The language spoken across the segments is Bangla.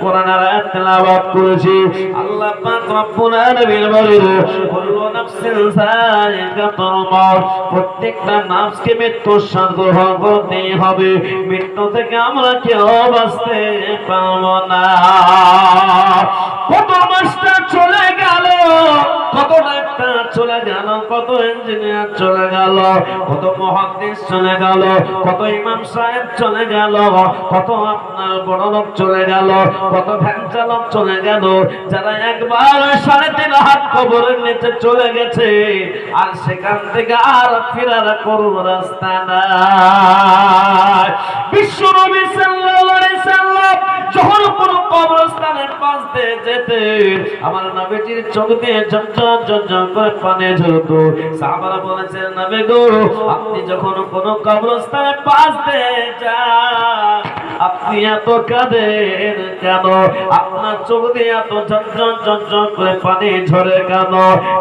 কোরআনের আয়াত তেলাওয়াত করেছি। আল্লাহ পাক রব্বুল আলামিন বলেন, কুল্লু নাফসিন যায়িকাতুল মাউত, প্রত্যেকটা নফসকে মৃত্যুর স্বাদ গ্রহণ করতেই হবে। মৃত্যু থেকে আমরা কেউ বাঁচতে পারবো না। কত মাস্টার চলে গেল, কত ডাক্তার চলে গেল, কত ইঞ্জিনিয়ার চলে গেল, কত মুহাদ্দিস চলে গেল, কত ইমাম সাহেব চলে গেল, কত আপনার বড় লোক চলে গেল, কত ভ্যান চালক চলে গেল, যারা একবার 3.5 হাত কবরের নিচে চলে গেছে আর সেখান থেকে আর ফেরার কোনো রাস্তা নাই। বিশ্ব নবী সাল্লাল্লাহু আলাইহি সাল্লাম যখন কোন কবরস্থানের পাশ দিয়ে যেতেন, আমার নবীজির চোখ দিয়ে ঝরঝর ঝরঝর করে পানি ঝরতো। সাহাবারা বলেছেন, নবী গো, আপনি যখন কোন কবরস্থানের পাশ দিয়ে যান, আপনি এত কাঁদেন কেন? আপনার চোখ দিয়ে এত ঝরঝর ঝরঝর করে পানি ঝরে কেন?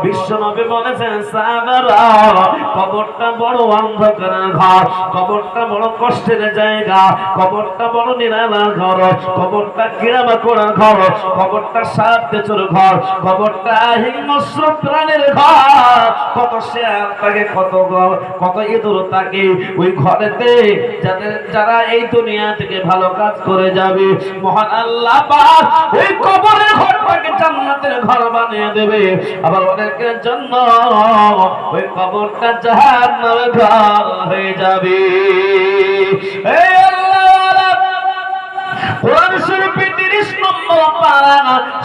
বিশ্ব নবী বলেছেন, সাহাবারা, কবরটা বড় অন্ধকারের ঘর, কবরটা বড় কষ্টের জায়গা, কবরটা বড় নিরালার ঘর, কবরটা ঘেরা করা ঘর, কবরটা সাপ বেচর ঘর, কবরটা হিংস্র প্রাণীর ঘর। কত শেয়াল থাকে, কত ইঁদুর থাকে ওই ঘরেতে, যারা এই দুনিয়া থেকে ভালো কাজ করে যাবে, মহান আল্লাহ পাক ওই কবরের ঘরটাকে জান্নাতের ঘর বানিয়ে দেবে। আবার অনেকের জন্য ওই কবরটা জাহান্নামের ঘর হয়ে যাবে। এই আল্লাহ, কোরআন শরীফে 30 নম্বর পারা,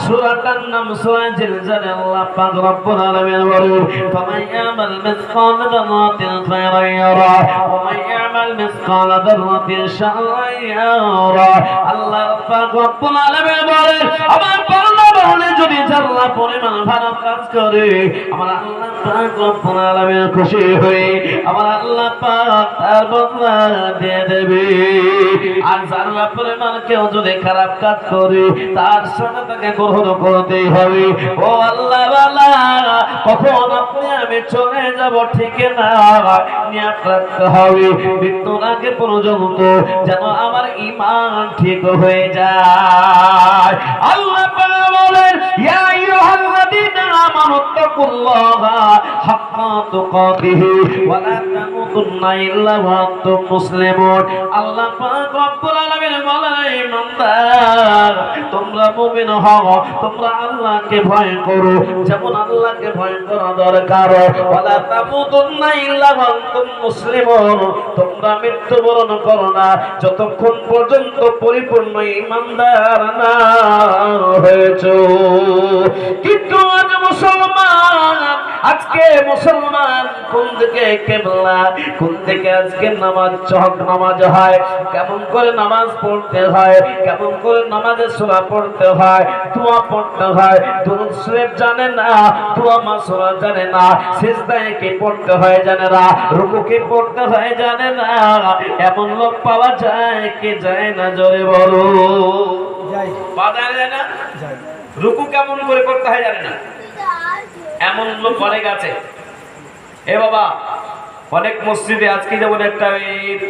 সূরাটার নাম সূরা জিলজাল। আল্লাহ পাক রব্বুল আলামিন বলেন, ফামান ইয়ামাল মিসকালা যাররাতিন খায়রান ইয়ারা ওয়া মান ইয়ামাল মিসকালা যাররাতিন শাররান ইয়ারা। আল্লাহ পাক রব্বুল আলামিন বলেন, আমার বান্দা বলে যদি যারা পরিমাণ ভালো কাজ করে, আমার আল্লাহ পাক রব্বুল আলামিন খুশি হয়ে আমার আল্লাহ পাক তার বদলা দিয়ে দেবে। আর যারা পরিমাণ কেউ যদি খারাপ কাজ করে, তার সাথে তাকে গ্রহণ করতেই হবে। ও আল্লাহ বালা, কখন আপনি আমি চলে যাব ঠিক না, নিয়াত রাখতে হবে মৃত্যুর আগে পর্যন্ত যেন আমার ঈমান ঠিক হয়ে যায়। আল্লাহ পাক বলেন, ইয়া আইয়ুহাল্লাযীনা আমানু তাকুল্লাহা হাক্কা তুকাতিহি ওয়া লা তামুতুন্না ইল্লা ওয়া আনতুম মুসলিমুন। আল্লাহ পাক রব্বুল আলামিন বলেন, ইমানদার, তোমরা মুমিন হও, তোমরা আল্লাহকে ভয় করো যেমন আল্লাহকে ভয় করা দরকার। ওয়া লা তামুতুন্না ইল্লা ওয়া আনতুম মুসলিমুন, তোমরা মৃত্যুবরণ করো না যতক্ষণ পর্যন্ত পরিপূর্ণ ইমানদার না হয়েছো। কিন্তু আজ মুসলমান, আজকে মুসলমান কোন দিকে কিবলা, কোন দিকে আজকে নামাজ চহক নামাজ হয়, কেমন করে নামাজ পড়তে হয়, কেমন করে নামাজে সূরা পড়তে হয়, দোয়া পড়তে হয়, দুরূদ শরীফ জানে না, দোয়া মাসুরা জানে না, সিজদায় কি পড়তে হয় জানে না, রুকু কি পড়তে হয় জানে না। এমন লোক পাওয়া যায় কি যায় না? জোরে বলো। পাওয়া যায় না? রুকু কেমন করে করতে হয় জানে না, এমন লোক অনেক আছে। এ বাবা, অনেক মসজিদে আজকে যেমন একটা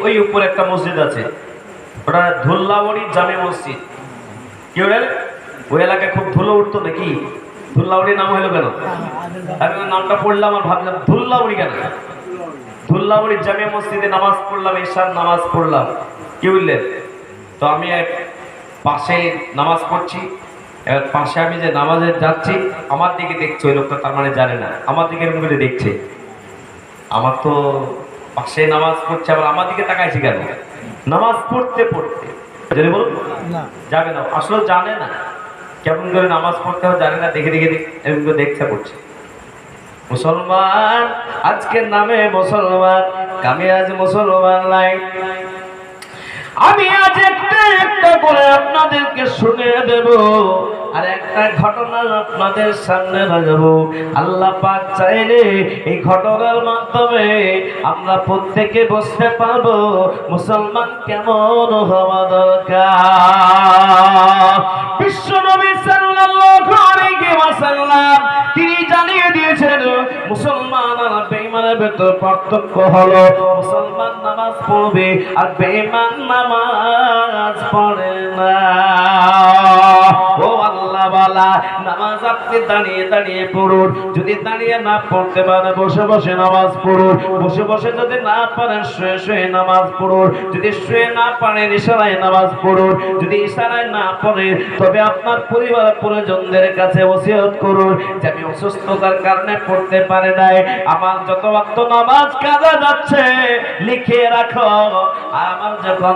ওই উপরে একটা মসজিদ আছে, ওটা ধুল্লাবড়ি জামে মসজিদ। কি বলে ওই এলাকায় খুব ধুলো উঠতো নাকি? ধুল্লাবড়ি নাম হলো কেন? আমি নামটা পড়লাম আর ভাবলাম ধুল্লাবড়ি কেন? ধুল্লাবড়ি জামে মসজিদে নামাজ পড়লাম, ঈশার নামাজ পড়লাম। কি বললেন? তো আমি এক পাশে নামাজ পড়ছি, এবার পাশে আমি যে নামাজে যাচ্ছি, আমার দিকে দেখছে ওই লোকটা, তার মানে জানে না আমার দিকে এরকম করে দেখছে। আমার তো পাশে নামাজ পড়ছে, আবার আমার দিকে তাকাইছি কেন? নামাজ পড়তে পড়তে যদি বলুন যাবে না, আসলে জানে না কেমন করে নামাজ পড়তে হবে, জানে না, দেখে দেখে এরকম করে দেখছে পড়ছে। মুসলমান আজকের নামে মুসলমান, আমি আজ মুসলমান নাই। আমি আজ একটা করে আপনাদেরকে শুনিয়ে দেব, আর একটা ঘটনা আপনাদের সামনে রাখবো। আল্লাহ পাক চাইলে এই ঘটনার মাধ্যমে আমরা প্রত্যেকে বুঝতে পারবো মুসলমান কেমন হওয়া দরকার। বিশ্ব নবী সাল্লাল্লাহু আলাইহি ওয়াসাল্লাম তিনি জানিয়ে দিয়েছেন, মুসলমান আর বেঈমানের ভেতর পার্থক্য হলো মুসলমান নামাজ পড়বে আর বেঈমান নামাজ পড়ে না। ওয়ালা নামাজ আপনি দাঁড়িয়ে দাঁড়িয়ে পড়ুন, যদি দাঁড়িয়ে না পড়তে পারেন বসে বসে নামাজ পড়ুন, বসে বসে যদি না পারেন শুয়ে শুয়ে নামাজ পড়ুন, যদি শুয়ে না পারেন ইশারায় নামাজ পড়ুন, যদি ইশারায় না পড়েন তবে আপনার পরিবার পরিজনদের কাছে ওসিয়ত করুন যে আমি অসুস্থতার কারণে পড়তে পারি নাই, আমার যত ওয়াক্ত নামাজ কাজা যাচ্ছে লিখে রাখো, আর আমার যখন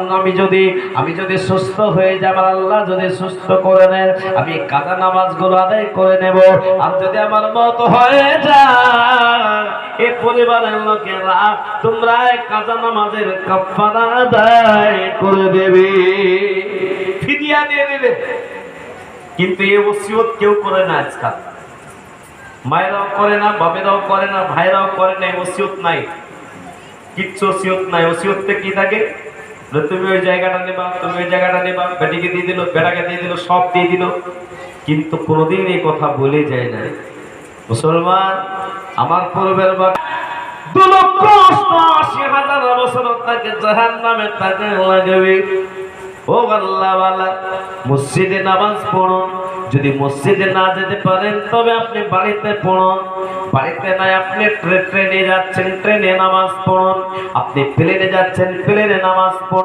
আমি যদি সুস্থ হয়ে যাই, আমার আল্লাহ যদি সুস্থ করে নেন, আমি কাজা নামাজগুলো আদায় করে নেব। আর যদি আমার মত হয়ে যায় এই পরিবারের লোকেরা তোমরা কাজা নামাজের কাফারা আদায় করে দেবে, ফিদিয়া দিয়ে দেবে। কিন্তু এই ওসিয়ত কেউ করে না আজকাল, মায়েরাও করে না, বাবেরাও করে না, ভাইরাও করে না, ওসিয়ত নাই, কিচ্ছু ওসিয়ত নাই। ওসিয়ততে কি থাকে, তুমি ওই জায়গাটা নেবা, তুমি ওই জায়গাটা নেবা, বেটিকে দিয়ে দিল, বেটাকে দিয়ে দিল, সব দিয়ে দিল, কিন্তু কোনোদিন এই কথা বলে যায় না। মুসলমান আমার পূর্বের 2,80,000 বছর তাকে জাহান্নামে তাকে লাগবে। ও আল্লাহওয়ালা, মসজিদে নামাজ পড়ুন, যদি মসজিদে না যেতে পারেন তবে আপনি বাড়িতে পড়ুন, বাড়িতে নাই আপনি ট্রেনে যাচ্ছেন ট্রেনে নামাজ পড়ুন, আপনি প্লেনে যাচ্ছেন প্লেনে নামাজ পড়ুন।